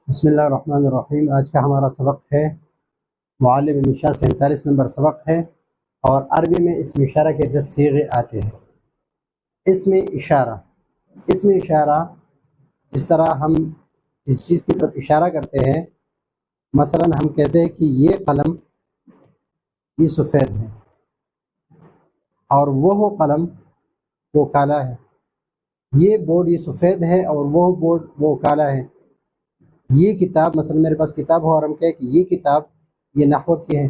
بسم اللہ الرحمن الرحیم۔ آج کا ہمارا سبق ہے معلم انشاء 47 نمبر سبق ہے، اور عربی میں اسم اشارہ کے 10 صیغے آتے ہیں۔ اسم اشارہ جس طرح ہم جس چیز کی طرف اشارہ کرتے ہیں، مثلا ہم کہتے ہیں کہ یہ قلم یہ سفید ہے، اور وہ قلم وہ کالا ہے۔ یہ بورڈ یہ سفید ہے اور وہ بورڈ وہ کالا ہے۔ یہ کتاب، مثلا میرے پاس کتاب ہو اور ہم کہیں کہ یہ کتاب یہ نحو کی ہے،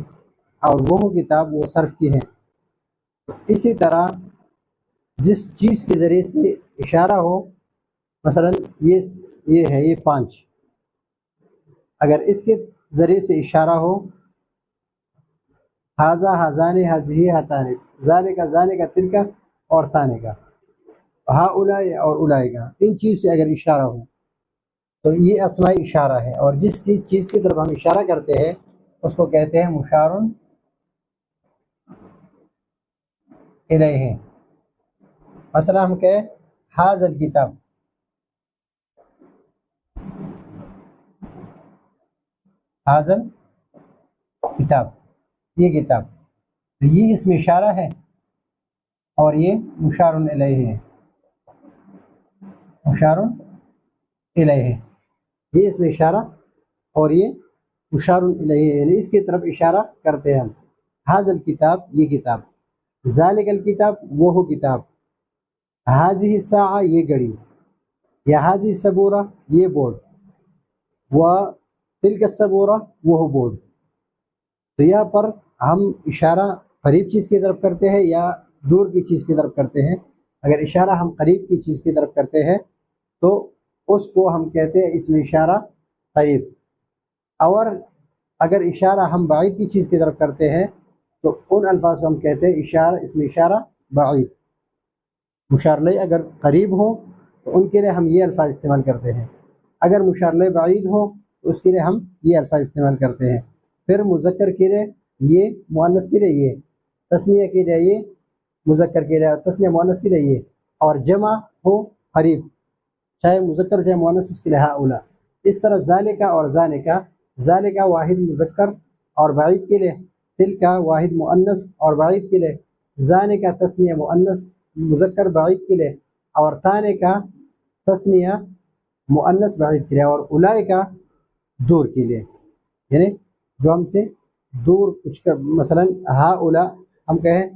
اور وہ کتاب وہ صرف کی ہے۔ تو اسی طرح جس چیز کے ذریعے سے اشارہ ہو، مثلا یہ ہے یہ 5، اگر اس کے ذریعے سے اشارہ ہو، ہاذا ہازان ہذہ ہاتان، ذالک تلک اور تانے کا، ہاؤلاء اور اولئک کا، ان چیز سے اگر اشارہ ہو تو یہ اسماء اشارہ ہے۔ اور جس چیز کی طرف ہم اشارہ کرتے ہیں اس کو کہتے ہیں مشار الیہ۔ مثلا ہم کہیں ھذا الکتاب، ھذا الکتاب، یہ کتاب، تو یہ اسم اشارہ ہے اور یہ مشار الیہ ہے، مشار الیہ، یہ اسم اشارہ اور یہ مشار الیہ، یعنی اس کی طرف اشارہ کرتے ہیں ہم۔ ھذا الکتاب، یہ کتاب، ذالک الکتاب، وہ کتاب، ھذہ الساعہ، یہ گھڑی، یا ھذہ السبورہ، یہ بورڈ، و تلک السبورہ، وہ بورڈ۔ تو یہاں پر ہم اشارہ قریب چیز کی طرف کرتے ہیں یا دور کی چیز کی طرف کرتے ہیں۔ اگر اشارہ ہم قریب کی چیز کی طرف کرتے ہیں تو اس کو ہم کہتے ہیں اسم اشارہ قریب، اور اگر اشارہ ہم بعید کی چیز کی طرف کرتے ہیں تو ان الفاظ کو ہم کہتے ہیں اسم اشارہ بعید۔ مشار الیہ اگر قریب ہو تو ان کے لیے ہم یہ الفاظ استعمال کرتے ہیں، اگر مشار الیہ بعید ہو تو اس کے لیے ہم یہ الفاظ استعمال کرتے ہیں۔ پھر مذکر کے لیے یہ، مؤنث کے لیے یہ، تثنیہ کے لیے یہ، مذکر کے لیے، تثنیہ مؤنث کے لیے یہ، اور جمع ہو قریب چاہے مذکر چاہے مؤنث اس کے لیے ہؤلاء۔ اس طرح ذالک اور ذالکا، ذالک واحد مذکر اور بعید کے لیے، تلک واحد مؤنث اور بعید کے لیے، ذالک تثنیہ مؤنث مذکر بعید کے لیے، اور تانے کا تثنیہ مؤنث بعید کے لیے، اور اولئک دور کے لیے، یعنی جو ہم سے دور کچھ کا، مثلا ہؤلاء ہم کہیں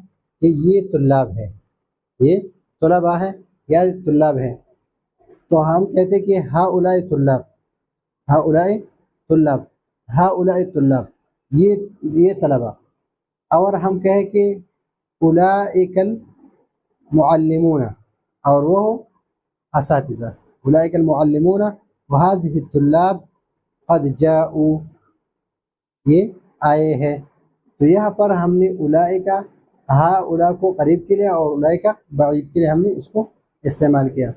کہ یہ طلاب ہے، یہ طلباء ہے یا طلاب ہے، تو ہم کہتے ہیں کہ ہؤلاء طلاب، ہؤلاء طلاب، ہؤلاء طلاب، یہ طلباء۔ اور ہم کہیں کہ اولئک المعلمون، اور وہ اساتذہ، اولئک المعلمون وہذہ الطلاب قد جاؤوا، یہ آئے ہیں۔ تو یہاں پر ہم نے اولئک ہؤلاء کو قریب کے لیے اور اولئک بعید کے لیے ہم نے اس کو استعمال کیا۔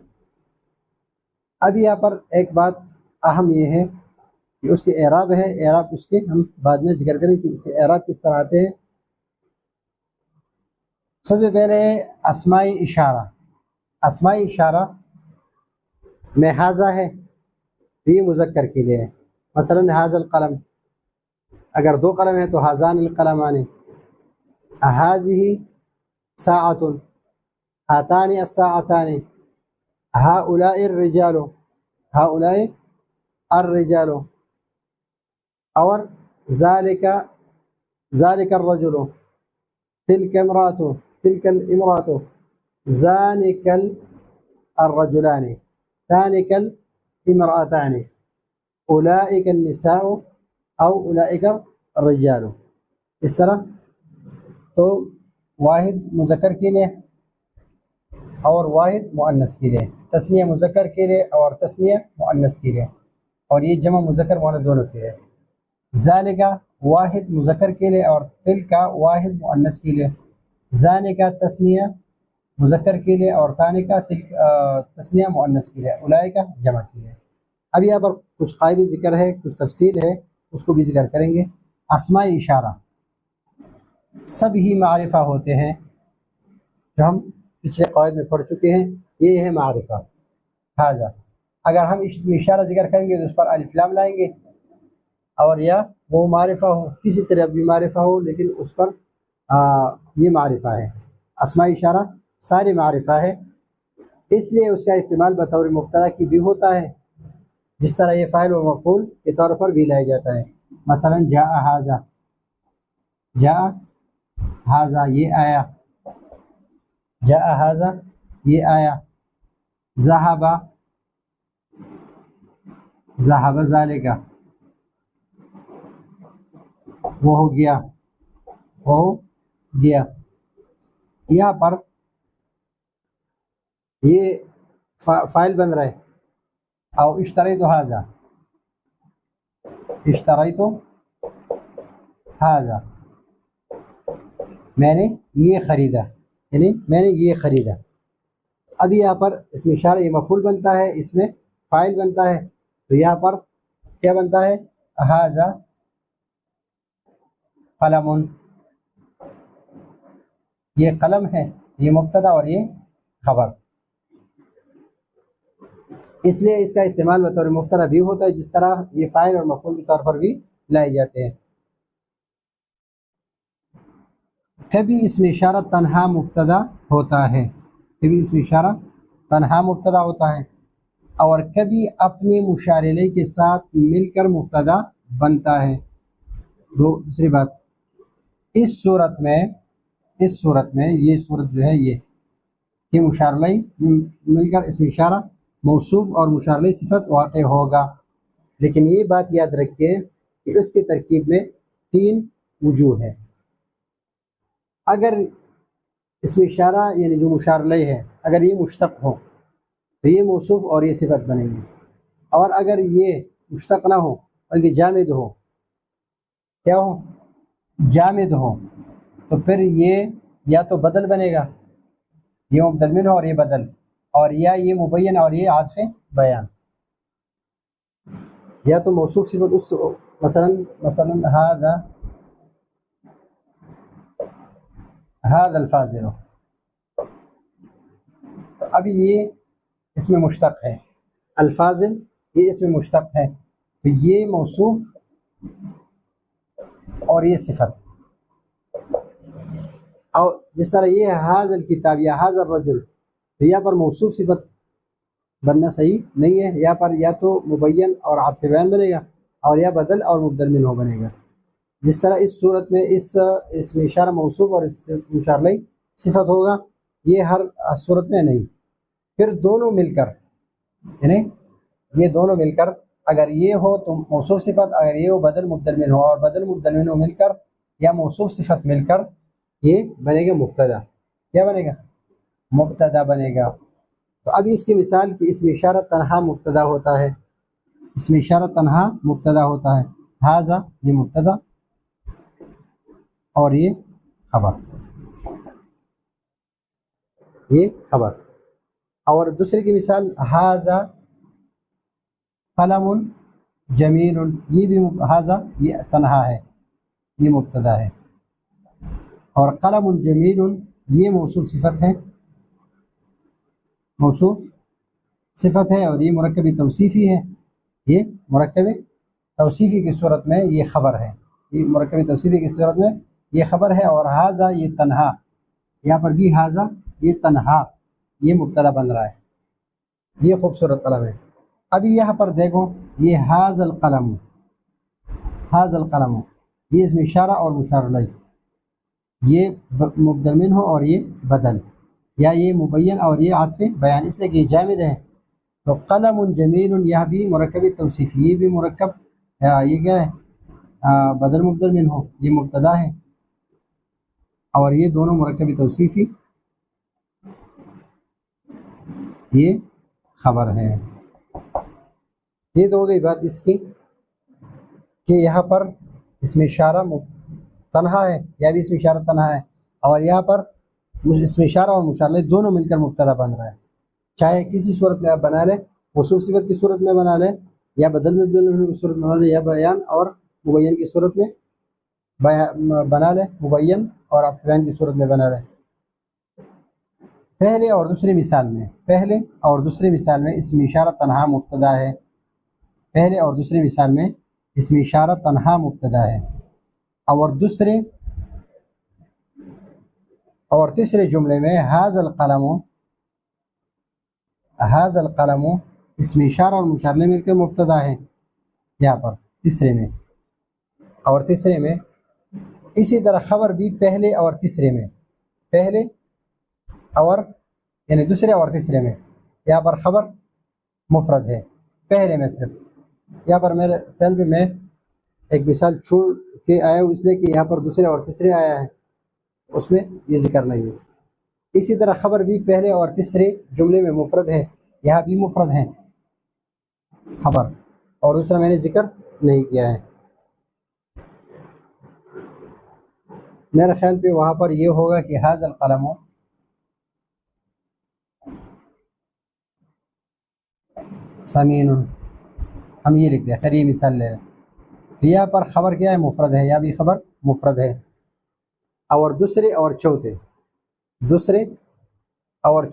اب یہاں پر ایک بات اہم یہ ہے کہ اس کے اعراب ہے، اعراب اس کے ہم بعد میں ذکر کریں کہ اس کے اعراب کس طرح آتے ہیں۔ سب سے پہلے اسماء اشارہ، اسماء اشارہ میں ھذا ہے، یہ مذکر کے لیے ہے، مثلا ھذا القلم، اگر 2 قلم ہیں تو ھذان القلمان، ھذہ ساعۃ، ھاتان الساعتان، ہؤلاء الرجال، ہؤلاء الرجال، اور ذالک الرجل، تلک امرأۃ، تلک الامرأۃ، ذانک الرجلان، تانک الامرأتان، اولئک النساء او اولئک الرجال۔ اس طرح تو واحد مذکر کے لیے اور واحد مؤنث کے لیے، تثنیہ مذکر کے لیے اور تثنیہ مؤنث کے لیے، اور یہ جمع مذکر مؤنث دونوں کے لیے۔ ذالک واحد مذکر کے لیے اور تلک واحد مؤنث کے لیے، ذانک تثنیہ مذکر کے لیے اور تانک تثنیہ مؤنث کے لیے، اولئک جمع کے لیے۔ اب یہاں پر کچھ قاعدے ذکر ہے، کچھ تفصیل ہے، اس کو بھی ذکر کریں گے۔ اسماء اشارہ سب ہی معرفہ ہوتے ہیں، جو ہم پچھلے قواعد میں پڑھ چکے ہیں، یہ ہے معرفہ۔ ھذا اگر ہم اسم اشارہ ذکر کریں گے تو اس پر الف لام لائیں گے، اور یا وہ معرفہ ہو، کسی طرح بھی معرفہ ہو لیکن اس پر یہ معرفہ ہے، اسماء اشارہ سارے معرفہ ہے، اس لیے اس کا استعمال بطور مبتدا کی بھی ہوتا ہے، جس طرح یہ فاعل و مفعول کے طور پر بھی لایا جاتا ہے۔ مثلا جاء ھذا، جاء ھذا یہ آیا، جاء ھذا یہ آیا، ذهب ذهب ذلك وہ ہو گیا، وہ ہو گیا۔ یہاں پر یہ فاعل بن رہا ہے، او اشتریت ھذا، اشتریت ھذا میں نے یہ خریدا، یعنی میں نے یہ خریدا۔ اب یہاں پر اس میں اشارہ یہ مفعول بنتا ہے، اس میں فاعل بنتا ہے، تو یہاں پر کیا بنتا ہے؟ ھذا قلم، یہ قلم ہے، یہ مبتدا اور یہ خبر، اس لیے اس کا استعمال بطور مبتدا بھی ہوتا ہے، جس طرح یہ فاعل اور مفعول کے طور پر بھی لائے جاتے ہیں۔ کبھی اسم اشارہ تنہا مبتدا ہوتا ہے، کبھی اسم اشارہ تنہا مبتدا ہوتا ہے، اور کبھی اپنے مشار الیہ کے ساتھ مل کر مبتدا بنتا ہے۔ دوسری بات، اس صورت میں یہ صورت جو ہے یہ مشار الیہ مل کر اسم اشارہ موصوف اور مشار الیہ صفت واقع ہوگا، لیکن یہ بات یاد رکھیے کہ اس کی ترکیب میں 3 وجوہ ہے۔ اگر اسم اشارہ یعنی جو مشار الیہ ہے اگر یہ مشتق ہو تو یہ موصوف اور یہ صفت بنے گی، اور اگر یہ مشتق نہ ہو بلکہ جامد ہو، کیا ہو؟ جامد ہو، تو پھر یہ یا تو بدل بنے گا، یہ مبدل منہ اور یہ بدل، اور یا یہ مبین اور یہ عاطف بیان، یا تو موصوف صفت اس مثلا هذا الفاضل، تو ابھی یہ اس میں مشتق ہے، الفاضل یہ اس میں مشتق ہے، تو یہ موصوف اور یہ صفت، اور جس طرح یہ هذا الکتاب یا هذا الرجل، تو یہاں پر موصوف صفت بننا صحیح نہیں ہے، یہاں پر یا تو مبین اور عاطف بیان بنے گا، اور یا بدل اور مبدل منہ بنے گا، جس طرح اس صورت میں اس میں اشارہ موصوف اور اس مشار الیہ صفت ہوگا، یہ ہر صورت میں نہیں۔ پھر دونوں مل کر، یعنی یہ دونوں مل کر اگر یہ ہو تو موصوف صفت، اگر یہ ہو بدل مبدل منہ ہو، اور بدل مبدل منہ مل کر یا موصوف صفت مل کر یہ بنے گا مبتدا، کیا بنے گا؟ مبتدا بنے گا۔ تو اب اس کی مثال کہ اس میں اشارہ تنہا مبتدا ہوتا ہے، اس میں اشارہ تنہا مبتدا ہوتا ہے، ھذا یہ مبتدا اور یہ خبر، یہ خبر۔ اور دوسرے کی مثال ھذا قلم جمیل، یہ بھی ھذا یہ تنہا ہے، یہ مبتدا ہے، اور قلم جمیل یہ موصوف صفت ہے، موصوف صفت ہے، اور یہ مرکب توصیفی ہے، یہ مرکب توصیفی کی صورت میں یہ خبر ہے، یہ مرکب توصیفی کی صورت میں یہ خبر ہے، اور ھذا یہ تنہا، یہاں پر بھی ھذا یہ تنہا یہ مبتدا بن رہا ہے، یہ خوبصورت قلم ہے۔ ابھی یہاں پر دیکھو یہ ھذا القلم، ھذا القلم یہ اس میں اشارہ اور مشار الیہ، یہ مبدل منہ اور یہ بدل، یا یہ مبین اور یہ عاطف بیان، اس لیے کہ یہ جامد ہے، تو قلم جمیل یہ بھی مرکب توصیفی، یہ بھی مرکب یہ کیا ہے؟ بدل مبدل منہ، یہ مبتدا ہے، اور یہ دونوں مرکب توصیفی یہ خبر ہے۔ یہ تو ہو گئی بات اس کی کہ یہاں پر اس میں اشارہ تنہا ہے، یا بھی اس میں اشارہ تنہا ہے، اور یہاں پر اس میں اشارہ اور مشار الیہ دونوں مل کر مبتدا بن رہا ہے، چاہے کسی صورت میں آپ بنا لیں، موصوف صفت کی صورت میں بنا لیں، یا بدل مبدل کی صورت میں بنا لیں، یا بیان اور مبین کی صورت میں بنا لیں، مبین اور عاطف بیان کی صورت میں بنا لیں۔ پہلے اور دوسری مثال میں، پہلے اور دوسری مثال میں اسم اشارہ تنہا مبتدا ہے، پہلے اور دوسری مثال میں اسم اشارہ تنہا مبتدا ہے، اور دوسرے اور تیسرے جملے میں حاض القلم اسم اشارہ اور مشار الیہ مل کر مبتدا ہے یہاں پر تیسرے میں، اور تیسرے میں اسی طرح خبر بھی پہلے اور تیسرے میں، پہلے اور یعنی دوسرے اور تیسرے میں، یہاں پر خبر مفرد ہے پہلے میں صرف، یہاں پر میرے خیال میں ایک مثال چھوڑ کے آیا ہوں اس لیے کہ یہاں پر دوسرے اور تیسرے آیا ہے، اس میں یہ ذکر نہیں ہے۔ اسی طرح خبر بھی پہلے اور تیسرے جملے میں مفرد ہے، یہاں بھی مفرد ہے خبر، اور دوسرا میں نے ذکر نہیں کیا ہے۔ میرے خیال پہ وہاں پر یہ ہوگا کہ حاض القلم سمین، ہم یہ لکھ دیں، خیر یہ مثال لے لیں، یہاں پر خبر کیا ہے؟ مفرد ہے، یا بھی خبر مفرد ہے، اور دوسرے اور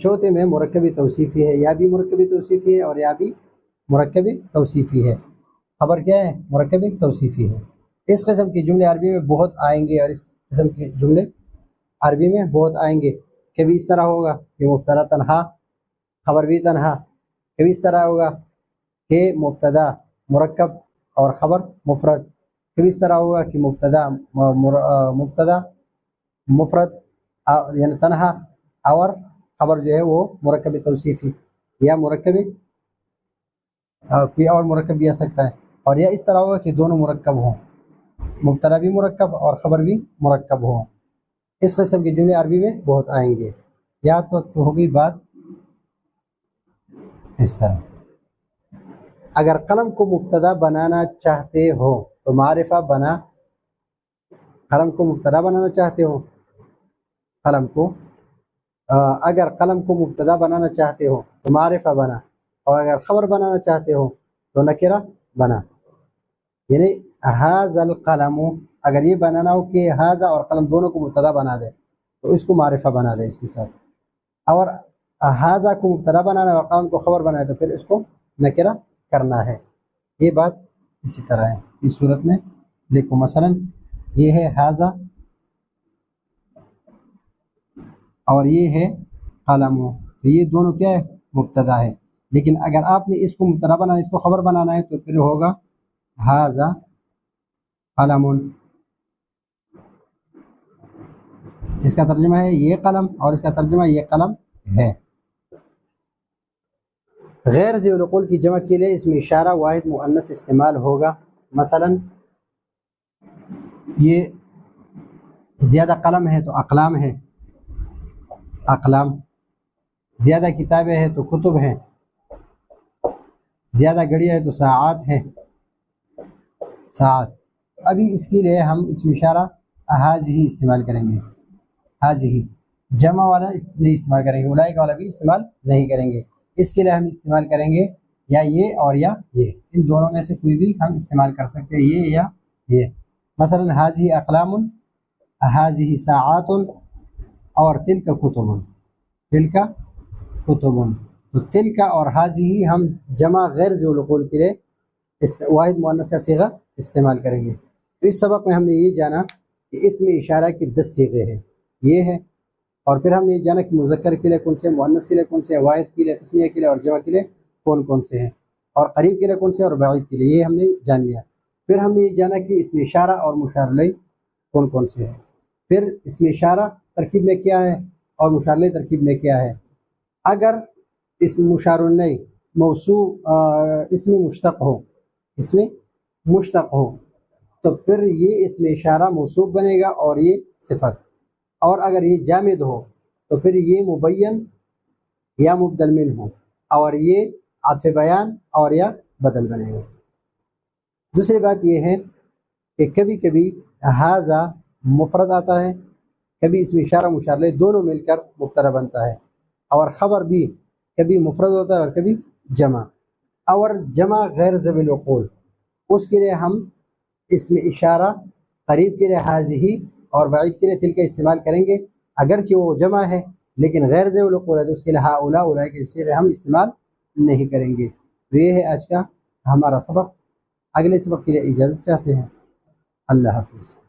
چوتھے میں مرکبی توصیفی ہے، یا بھی مرکبی توصیفی ہے اور یا بھی مرکبی توصیفی ہے، خبر کیا ہے؟ مرکبی توصیفی ہے۔ اس قسم کے جملے عربی میں بہت آئیں گے، اور اس قسم کے جملے عربی میں بہت آئیں گے، کبھی اس طرح ہوگا کہ مبتدا تنہا خبر بھی تنہا، کبھی اس طرح ہوگا کہ مبتدا مرکب اور خبر مفرد، کبھی اس طرح ہوگا کہ مبتدا مفرد یعنی تنہا اور خبر جو ہے وہ مرکب توصیفی، یا مرکب کوئی اور مرکب بھی آ سکتا ہے، اور یا اس طرح ہوگا کہ دونوں مرکب ہوں، مبتدا بھی مرکب اور خبر بھی مرکب ہوں۔ اس قسم کے جملے عربی میں بہت آئیں گے۔ یا تو ہوگی بات اس طرح، اگر قلم کو مبتدا بنانا چاہتے ہو تو معرفہ بنا، قلم کو مبتدا بنانا چاہتے ہو، قلم کو اگر قلم کو مبتدا بنانا چاہتے ہو تو معرفہ بنا، اور اگر خبر بنانا چاہتے ہو تو نکرہ بنا، یعنی حاذا القلم، اگر یہ بنانا ہو کہ حاذا اور قلم دونوں کو مبتدا بنا دے تو اس کو معرفہ بنا دے اس کے ساتھ، اور حاذا کو مبتدا بنانا اور قلم کو خبر بنائے تو پھر اس کو نکرہ کرنا ہے۔ یہ بات اسی طرح ہے، اس صورت میں لکھو مثلا یہ ہے حاذا اور یہ ہے قلم، تو یہ دونوں کیا ہے؟ مبتدا ہے، لیکن اگر آپ نے اس کو مبتدا بنانا اس کو خبر بنانا ہے تو پھر ہوگا حاذا قلم، اس کا ترجمہ ہے یہ قلم، اور اس کا ترجمہ یہ قلم ہے۔ غیر ذی العقول کی جمع کے لیے اسم اشارہ واحد مؤنث استعمال ہوگا، مثلا یہ زیادہ قلم ہے تو اقلام ہے، اقلام، زیادہ کتابیں ہیں تو کتب ہیں، زیادہ گھڑیاں ہے تو ساعات ہے، ساعات۔ ابھی اس کے لیے ہم اسم اشارہ ہی استعمال کریں گے، ہی جمع والا نہیں استعمال کریں گے، اولئک والا بھی استعمال نہیں کریں گے، اس کے لیے ہم استعمال کریں گے یا یہ اور یا یہ، ان دونوں میں سے کوئی بھی ہم استعمال کر سکتے ہیں، یہ یا یہ، مثلا حاذہ اقلام، حاذہ ساعات، اور تلک کتب، تلک کتب، تو تلک اور حاذہ ہم جمع غیر ذی العقول کے لیے واحد مؤنث کا صیغہ استعمال کریں گے۔ تو اس سبق میں ہم نے یہ جانا کہ اسم اشارہ کی 10 صیغے ہیں، یہ ہے، اور پھر ہم نے یہ جانا کہ مذکر کے لیے کون سے، مؤنث کے لیے کون سے، واحد کے لیے، تثنیہ کے لیے اور جمع کے لیے کون کون سے ہیں، اور قریب کے لیے کون سے اور بعید کے لیے، یہ ہم نے جان لیا۔ پھر ہم نے یہ جانا کہ اسم اشارہ اور مشار الیہ کون کون سے ہیں، پھر اسم اشارہ ترکیب میں کیا ہے اور مشار الیہ ترکیب میں کیا ہے۔ اگر اسم مشار الیہ اسم مشتق ہو تو پھر یہ اسم اشارہ موصوف بنے گا اور یہ صفت، اور اگر یہ جامد ہو تو پھر یہ مبین یا مبدل منہ ہو، اور یہ عطف بیان اور یا بدل بنے گا۔ دوسری بات یہ ہے کہ کبھی کبھی حاذا مفرد آتا ہے، کبھی اسم اشارہ مشار الیہ دونوں مل کر مبتدا بنتا ہے، اور خبر بھی کبھی مفرد ہوتا ہے اور کبھی جمع، اور جمع غیر ذوی العقول، اس کے لیے ہم اسم اشارہ قریب کے لیے حاذہ اور بعید کے لیے تلک استعمال کریں گے، اگرچہ وہ جمع ہے لیکن غیر ذیل العقول ہے تو اس کے لیے ہا اولا اولئک کے صیغے ہم استعمال نہیں کریں گے. تو یہ ہے آج کا ہمارا سبق. اگلے سبق کے لیے اجازت چاہتے ہیں. اللہ حافظ.